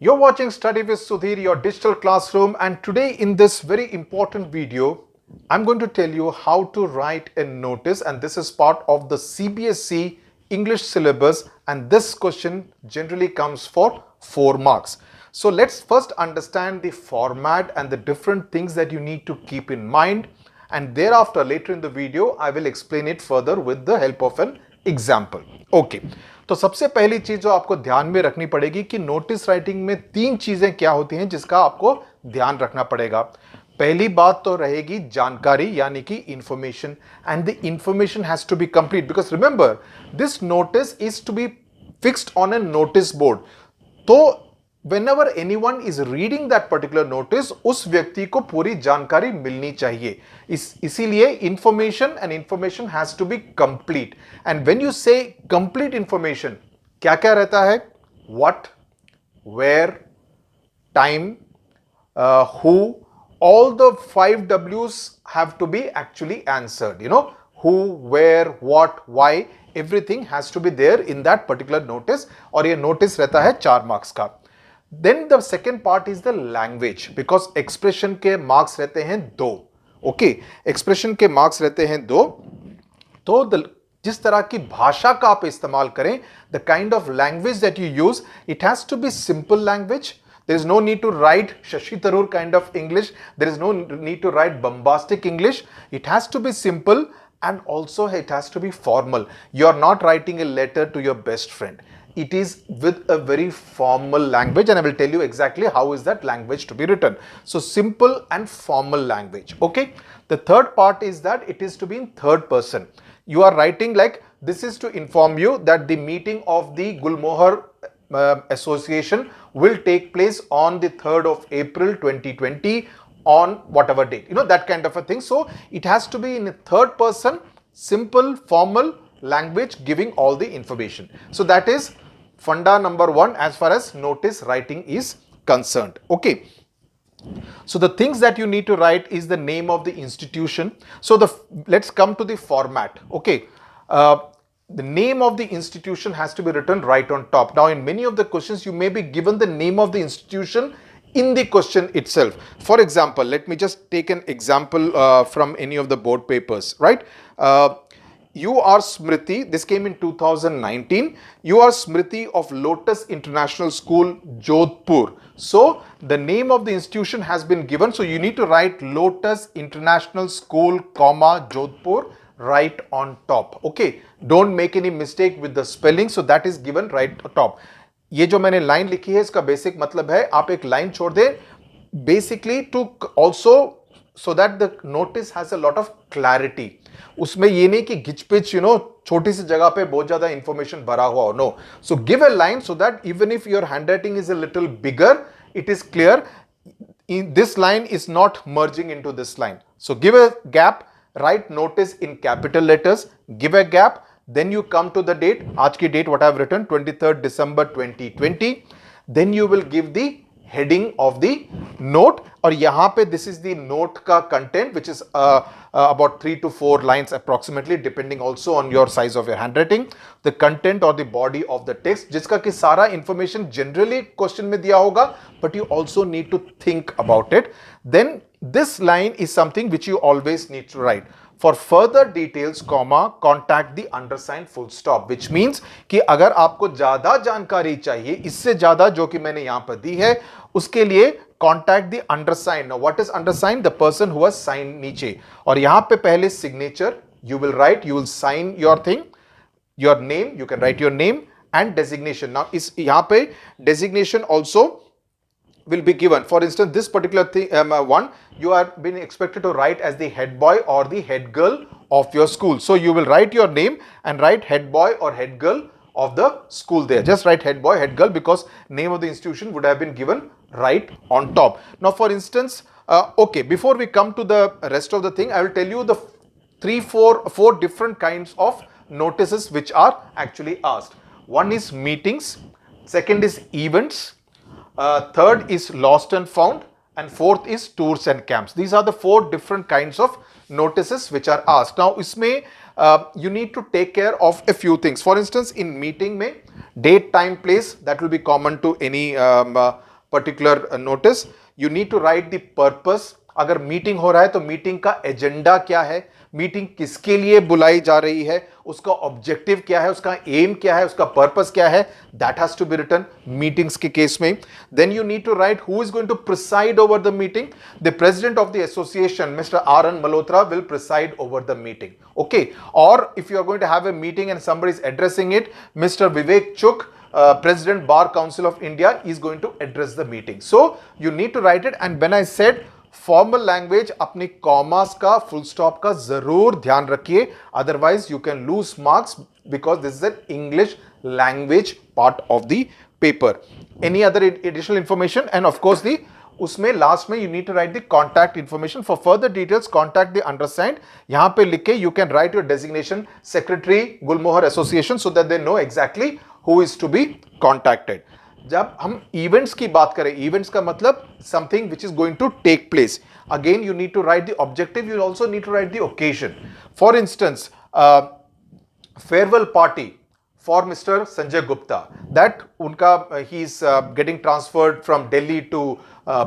You're watching Study with Sudhir, your digital classroom, and today in this very important video, I'm going to tell you how to write a notice, and this is part of the CBSE English syllabus, and this question generally comes for 4 marks. So let's first understand the format and the different things that you need to keep in mind, and thereafter later in the video I will explain it further with the help of an example okay तो सबसे पहली चीज जो आपको ध्यान में रखनी पड़ेगी कि नोटिस राइटिंग में 3 चीजें क्या होती हैं जिसका आपको ध्यान रखना पड़ेगा। पहली बात तो रहेगी जानकारी यानी कि information, and the information has to be complete because remember this notice is to be fixed on a notice board. तो whenever anyone is reading that particular notice, उस व्यक्ति को पूरी जानकारी मिलनी चाहिए। इसीलिए information and information has to be complete. And when you say complete information, क्या क्या रहता है? What, where, time, who, all the 5 W's have to be actually answered. You know, who, where, what, why, everything has to be there in that particular notice. और ये notice रहता है 4 marks का। Then the second part is the language, because expression के marks रहते हैं 2। Okay, expression के marks रहते हैं 2। तो जिस तरह की भाषा का आप इस्तेमाल करें, the kind of language that you use, it has to be simple language. There is no need to write Shashi Tharoor kind of English. There is no need to write bombastic English. It has to be simple and also it has to be formal. You are not writing a letter to your best friend. It is with a very formal language, and I will tell you exactly how is that language to be written. So simple and formal language. Okay. The third part is that it is to be in third person. You are writing like this is to inform you that the meeting of the Gulmohar Association will take place on the 3rd of April 2020 on whatever date. You know, that kind of a thing. So it has to be in a third person, simple, formal language giving all the information. So that is funda number 1 as far as notice writing is concerned. Okay. So the things that you need to write is the name of the institution. So let's come to the format. Okay. The name of the institution has to be written right on top. Now in many of the questions you may be given the name of the institution in the question itself. For example, let me just take an example from any of the board papers, right? You are Smriti, this came in 2019, you are Smriti of Lotus International School, Jodhpur. So the name of the institution has been given, so you need to write Lotus International School, comma, Jodhpur right on top. Okay, don't make any mistake with the spelling, so that is given right on top. ये जो मैंने line लिखी है इसका basic मतलब है आप एक लाइन छोड़ दें basically to also so that the notice has a lot of clarity. उसमें ये नहीं कि घिचपिच छोटी सी जगह पे बहुत ज्यादा इंफॉर्मेशन भरा हुआ हो. No. So give a line so that even if your handwriting is a little bigger, it is clear. This line is not merging into this line. So give a gap, write notice in capital letters, give a gap, then you come to the date. आज की date what I have written 23rd December 2020. Then you will give the heading of the note, और यहाँ पे this is the note का content which is about 3 to 4 lines approximately depending also on your size of your handwriting. The content or the body of the text जिसका कि सारा information generally question में दिया होगा, but you also need to think about it. Then this line is something which you always need to write. For further details, comma, contact the undersigned full stop, which means कि अगर आपको ज्यादा जानकारी चाहिए इससे ज्यादा जो कि मैंने यहां पर दी है उसके लिए contact the undersigned. Now what is undersigned? The person who has signed नीचे, और यहां पे पहले signature you will write, you will sign your thing, your name, you can write your name and designation. Now इस यहां पे designation also will be given. For instance, this particular thing one you are being expected to write as the head boy or the head girl of your school. So you will write your name and write head boy or head girl of the school there. Just write head boy, head girl because name of the institution would have been given right on top. Now for instance, okay, before we come to the rest of the thing, I will tell you the four different kinds of notices which are actually asked. One is meetings, second is events, third is lost and found, and fourth is tours and camps. These are the 4 different kinds of notices which are asked. Now isme you need to take care of a few things. For instance, in meeting mein date, time, place, that will be common to any particular notice. You need to write the purpose. अगर meeting हो रहा है तो meeting का agenda क्या है, meeting किसके लिए बुलाई जा रही है, उसका ऑब्जेक्टिव क्या है, उसका एम क्या है, उसका पर्पस क्या है, that has to be written meetings के केस में. Then you need to write who is going to preside over the meeting. The president of the association mister R N Malhotra will preside over the meeting. Okay, और if you are going to have a meeting and somebody is addressing it, Mr. Vivek Chuk, President Bar Council of India, is going to address the meeting. So you need to write it. And when I said formal language, अपनी commas का, full stop का जरूर ध्यान रखिए, otherwise you can lose marks because this is an English language part of the paper. Any other additional information? And of course the उसमें last में you need to write the contact information. For further details contact the undersigned. यहां पे लिख के you can write your designation secretary Gulmohar association so that they know exactly who is to be contacted. जब हम events की बात करें, events का मतलब something which is going to take place. Again you need to write the objective, you also need to write the occasion. For instance, farewell party for Mr. Sanjay Gupta, that unka he is getting transferred from Delhi to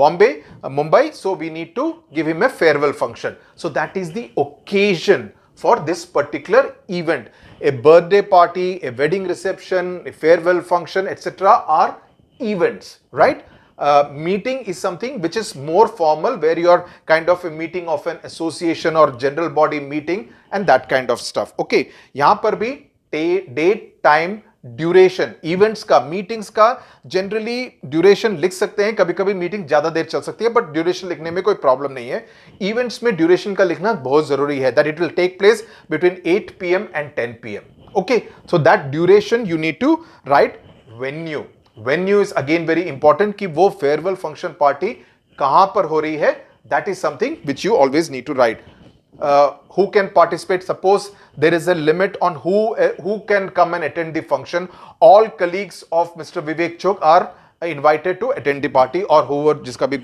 Mumbai, so we need to give him a farewell function. So that is the occasion for this particular event. A birthday party, a wedding reception, a farewell function, etc. are events, right? Meeting is something which is more formal, where you are kind of a meeting of an association or general body meeting and that kind of stuff. Okay, yahan par bhi date, time, duration, events का, meetings का generally duration लिख सकते हैं. कभी कभी meeting ज्यादा देर चल सकती है, बट ड्यूरेशन लिखने में कोई प्रॉब्लम नहीं है. इवेंट्स में ड्यूरेशन का लिखना बहुत जरूरी है, that it will take place between 8 PM and 10 PM. Okay, so that duration you need to write. Venue, venue is again very important कि वो फेयरवेल फंक्शन पार्टी कहां पर हो रही है, that is something which you always need to write. Who can participate? Suppose there is a limit on who can come and attend the function. All colleagues of Mr. Vivek Chok are invited to attend the party, or whoever जिसका भी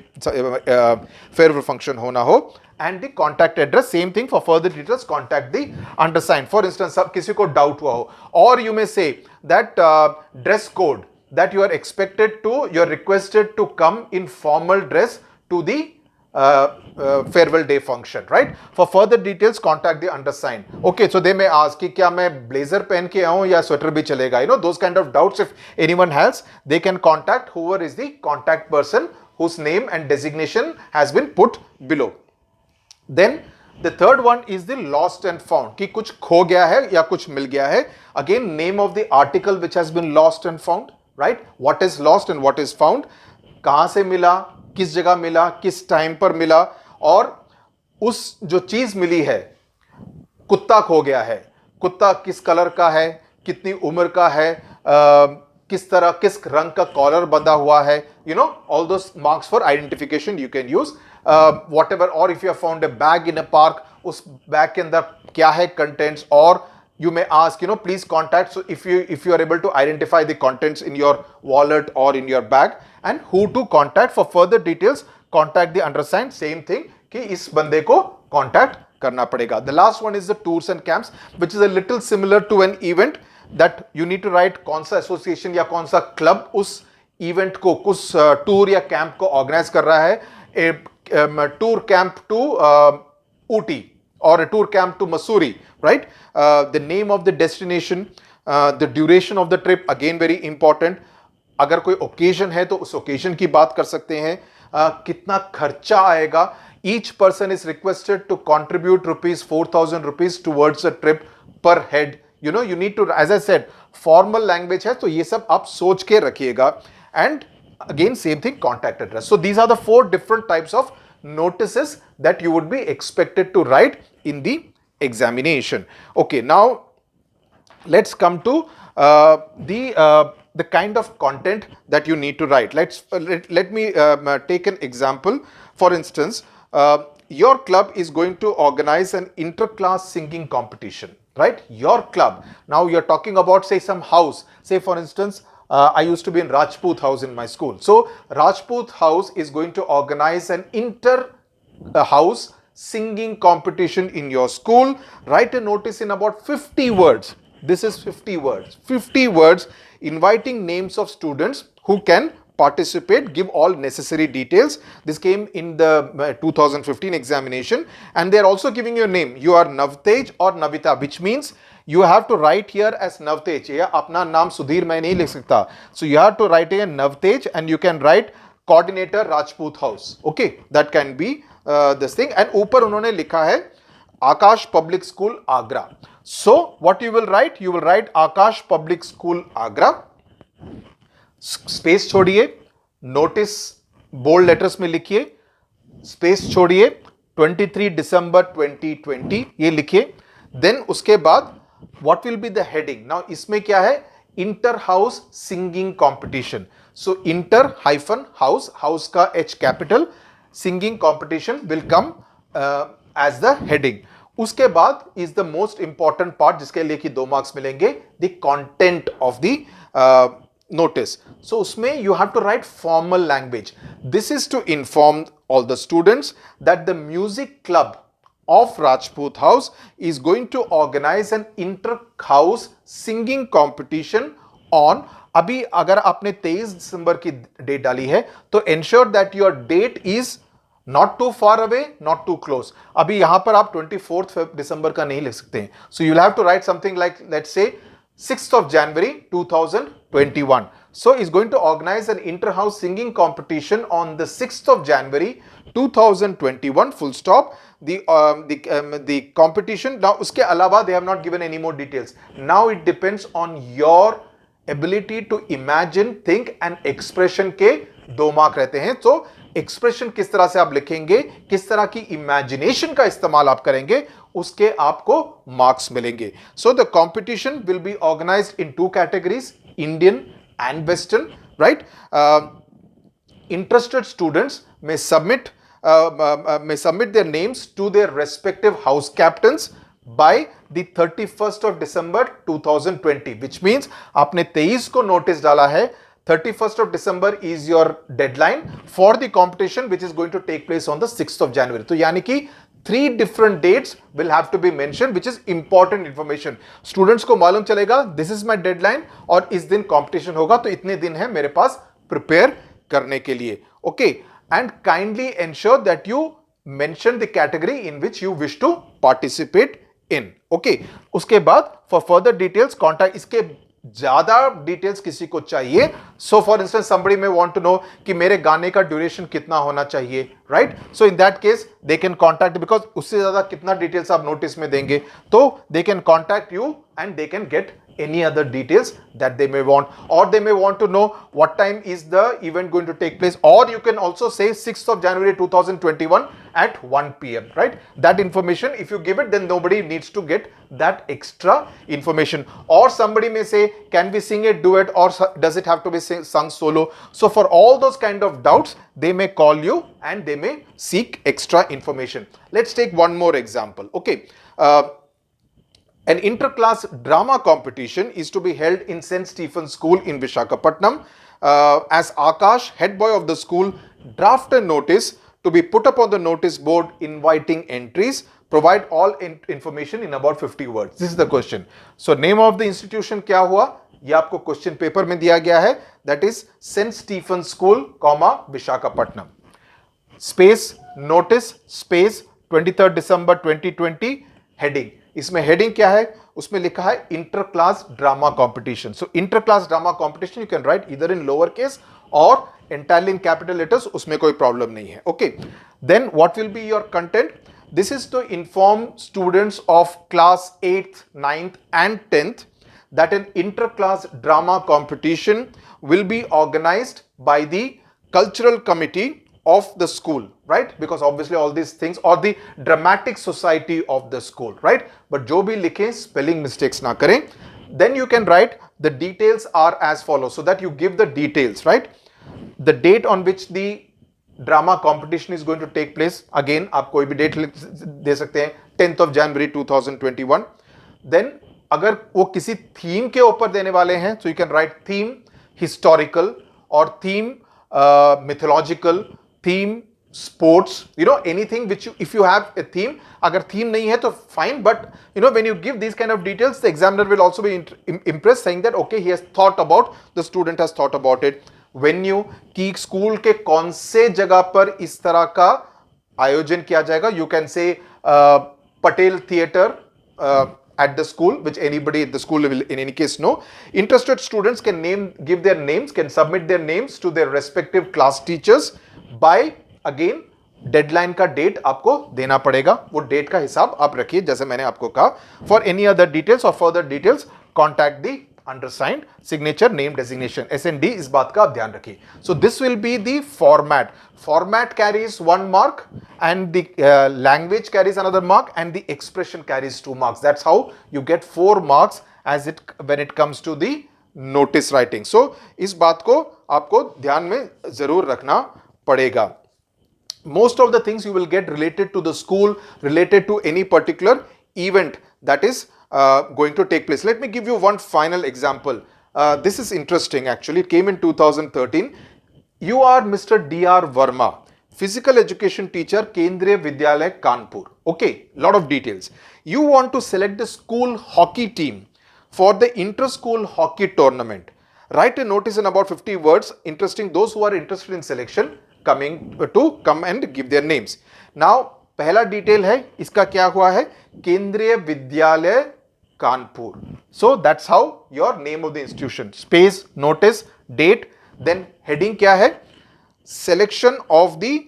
farewell function होना हो. And the contact address, same thing. For further details, contact the undersigned. For instance, किसी को doubt हुआ हो, or you may say that dress code, that you are expected to, you are requested to come in formal dress to the farewell day function, right? For further details, contact the undersigned. Okay, so they may ask कि क्या मैं blazer पहन के आऊं या sweater भी चलेगा? You know, those kind of doubts, if anyone has, they can contact whoever is the contact person whose name and designation has been put below. Then the third one is the lost and found, कि कुछ खो गया है या कुछ मिल गया है. Again, name of the article which has been lost and found, right? What is lost and what is found? कहां से मिला, किस जगह मिला, किस टाइम पर मिला, और उस जो चीज मिली है, कुत्ता खो गया है, कुत्ता किस कलर का है, कितनी उम्र का है, किस तरह, किस रंग का कॉलर बंधा हुआ है, you know, all those marks for identification you can use. Whatever, और if you have found a bag in a park, उस बैग के अंदर क्या है कंटेंट्स, और you may ask, you know, please contact. So if you are able to identify the contents in your wallet or in your bag, and who to contact. For further details, contact the undersigned. Same thing कि इस बंदे को contact करना पड़ेगा. The last one is the tours and camps, which is a little similar to an event, that you need to write कौन सा association या कौन सा club उस event को, उस tour या camp को organize कर रहा है. A tour camp to Ooty, or a tour camp to Mussoorie, right? The name of the destination, the duration of the trip, again very important. अगर कोई occasion है तो उस occasion की बात कर सकते हैं. कितना खर्चा आएगा. Each person is requested to contribute ₹4,000 towards the trip per head. You know, you need to, as I said, formal language है तो ये सब आप सोच के रखिएगा. And again, same thing, contact address. So these are the 4 different types of notices that you would be expected to write in the examination. Okay, now let's come to the kind of content that you need to write. Let me take an example. For instance, your club is going to organize an inter-class singing competition, right? Your club. Now you're talking about, say, some house. Say, for instance, I used to be in Rajput House in my school. So Rajput House is going to organize an inter-house singing competition in your school. Write a notice in about 50 words. This is 50 words. 50 words inviting names of students who can participate, give all necessary details. This came in the 2015 examination, and they're also giving you a name. You are Navtej or Navita, which means you have to write here as Navtej. Yeah, अपना नाम सुधीर मैं नहीं लिख सकता. So you have to write here Navtej, and you can write coordinator Rajput House. Okay, that can be this thing. And ऊपर उन्होंने लिखा है Akash Public School Agra. So what you will write? You will write Akash Public School Agra. Space छोड़िए, notice bold letters में लिखिए, space छोड़िए, 23 दिसंबर 2020 ये लिखिए. देन उसके बाद what will be the heading. Now इसमें क्या है? Inter house singing competition. So inter hyphen house, house का H capital, singing competition will come as the heading. उसके बाद is the most important part, जिसके लिए कि 2 मार्क्स मिलेंगे, the content of the notice. So usme you have to write formal language. This is to inform all the students that the music club of Rajput House is going to organize an inter-house singing competition on. अभी अगर आपने 23 दिसंबर की date डाली है तो ensure that your date is not too far away, not too close. अभी यहां पर आप 24 दिसंबर का नहीं लिख सकते हैं. So you'll have to write something like, let's say, 6th of January 2021. So is going to organize an inter-house singing competition on the 6th of January 2021, full stop. The competition, now uske alawa they have not given any more details. Now it depends on your ability to imagine, think and expression के 2 mark रहते हैं. तो expression किस तरह से आप लिखेंगे, किस तरह की इमेजिनेशन का इस्तेमाल आप करेंगे, उसके आपको मार्क्स मिलेंगे. So the competition will be organised in 2 categories, Indian and western, right. Interested students may submit their names to their respective house captains by the 31st of December 2020, which means आपने 23 को notice डाला है, 31st of December is your deadline for the competition, which is going to take place on the 6th of January. तो यानी कि 3 different dates will have to be mentioned, which is important information. Students को मालूम चलेगा this is my deadline और इस दिन competition होगा, तो इतने दिन है मेरे पास prepare करने के लिए. Okay, and kindly ensure that you mention the category in which you wish to participate in. Okay, उसके बाद for further details contact. इसके ज्यादा डिटेल्स किसी को चाहिए, so for instance somebody may want to know कि मेरे गाने का ड्यूरेशन कितना होना चाहिए, right. So in that case they can contact, because उससे ज्यादा कितना डिटेल्स आप नोटिस में देंगे, तो they can contact you and they can get any other details that they may want, or they may want to know what time is the event going to take place, or you can also say 6th of January 2021 at 1 p.m. right. That information if you give it, then nobody needs to get that extra information. Or somebody may say, can we sing a duet, or does it have to be sung solo? So for all those kind of doubts, they may call you and they may seek extra information. Let's take one more example. Okay, an inter-class drama competition is to be held in St. Stephen's School in Visakhapatnam. As Akash, head boy of the school, draft a notice to be put up on the notice board inviting entries. Provide all information in about 50 words. This is the question. So name of the institution क्या हुआ, ये आपको question paper में दिया गया है. That is St. Stephen's School, Visakhapatnam. Space notice, space 23rd December 2020. Heading. इसमें heading क्या है, उसमें लिखा है inter class drama competition. So inter class drama competition you can write इधर इन लोअर केस और एंटायरली इन कैपिटल लेटर्स, उसमें कोई प्रॉब्लम नहीं है. Okay, then what will be your content. This is to inform students of class 8th, 9th and 10th that an inter class drama competition will be organized by the cultural committee of the school, right? Because obviously all these things, or the dramatic society of the school, right? But जो भी लिखें spelling mistakes ना करें. Then you can write the details are as follows, so that you give the details, right? The date on which the drama competition is going to take place. Again आप कोई भी date दे सकते हैं, 10th of January 2021. Then अगर वो किसी theme के ऊपर देने वाले हैं, so you can write theme historical or theme mythological, theme sports, you know, anything which you, if you have a theme. अगर theme नहीं है तो fine, but you know, when you give these kind of details, the examiner will also be impressed, saying that okay, he has thought about, the student has thought about it. Venue कि school के कौन से जगह पर इस तरह का आयोजन किया जाएगा. You can say Patel theatre at the school, which anybody at the school will in any case know. Interested students can give their names, can submit their names to their respective class teachers by, again, deadline का date आपको देना पड़ेगा. वो date का हिसाब आप रखिए जैसे मैंने आपको कहा. फॉर एनी अदर डिटेल्स और फर्दर डिटेल्स कॉन्टैक्ट दी अंडरसाइंड सिग्नेचर नेम डेजिग्नेशन SND. इस बात का आप ध्यान रखिए. So this will be the format carries 1 mark and the language carries another mark and the expression carries 2 marks. That's how you get 4 marks when it comes to the notice writing. So इस बात को आपको ध्यान में जरूर रखना पड़ेगा. Most of the things you will get related to the school, related to any particular event that is going to take place. Let me give you one final example. This is interesting actually. It came in 2013. You are Mr. D.R. Verma, physical education teacher, Kendriya Vidyalaya, Kanpur. Okay, lot of details. You want to select the school hockey team for the inter-school hockey tournament. Write a notice in about 50 words, interesting those who are interested in selection come and give their names. Now, पहला detail है इसका क्या हुआ है, केंद्रीय विद्यालय Kanpur. So that's how your name of the institution, space, notice, date, then heading क्या है, selection of the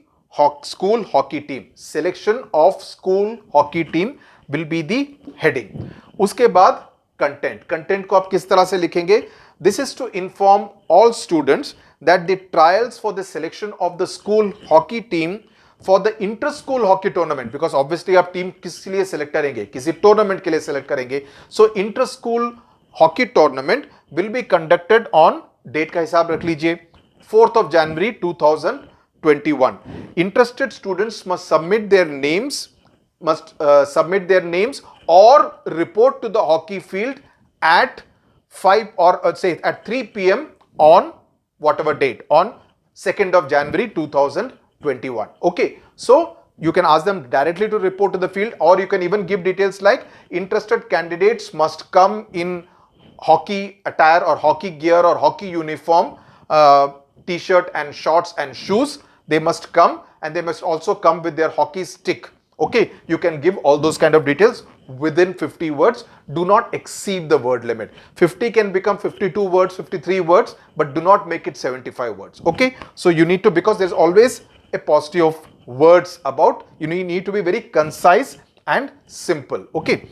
school hockey team. Selection of school hockey team will be the heading. उसके बाद content को आप किस तरह से लिखेंगे. This is to inform all students that the trials for the selection of the school hockey team for the inter-school hockey tournament, because obviously आप team किस लिए सेलेक्ट करेंगे, किसी टूर्नामेंट के लिए सेलेक्ट करेंगे. So inter-school hockey tournament will be conducted on, date का हिसाब रख लीजिए, 4th of January 2021. Interested students must submit their names or report to the hockey field at 5 or say at 3 p.m. on whatever date, on 2nd of January 2021. Okay, so you can ask them directly to report to the field, or you can even give details like interested candidates must come in hockey attire or hockey gear or hockey uniform, t-shirt and shorts and shoes. They must come, and they must also come with their hockey stick. Okay, you can give all those kind of details within 50 words. Do not exceed the word limit. 50 can become 52 words, 53 words, but do not make it 75 words. Okay, so you need to, because there's always a paucity of words about, you need to be very concise and simple. Okay,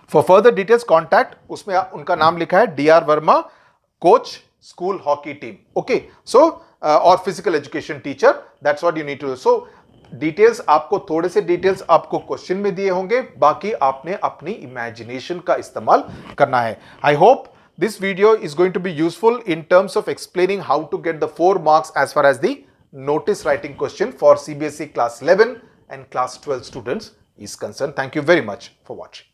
for further details contact, उसमें उनका नाम लिखा है D.R. Verma, coach, school hockey team. Okay, so or physical education teacher, that's what you need to do. So details आपको, थोड़े से details आपको question में दिए होंगे, बाकी आपने अपनी इमेजिनेशन का इस्तेमाल करना है. I hope this video is going to be useful in terms of explaining how to get the 4 marks as far as the notice writing question for CBSE class 11 and class 12 students is concerned. Thank you very much for watching.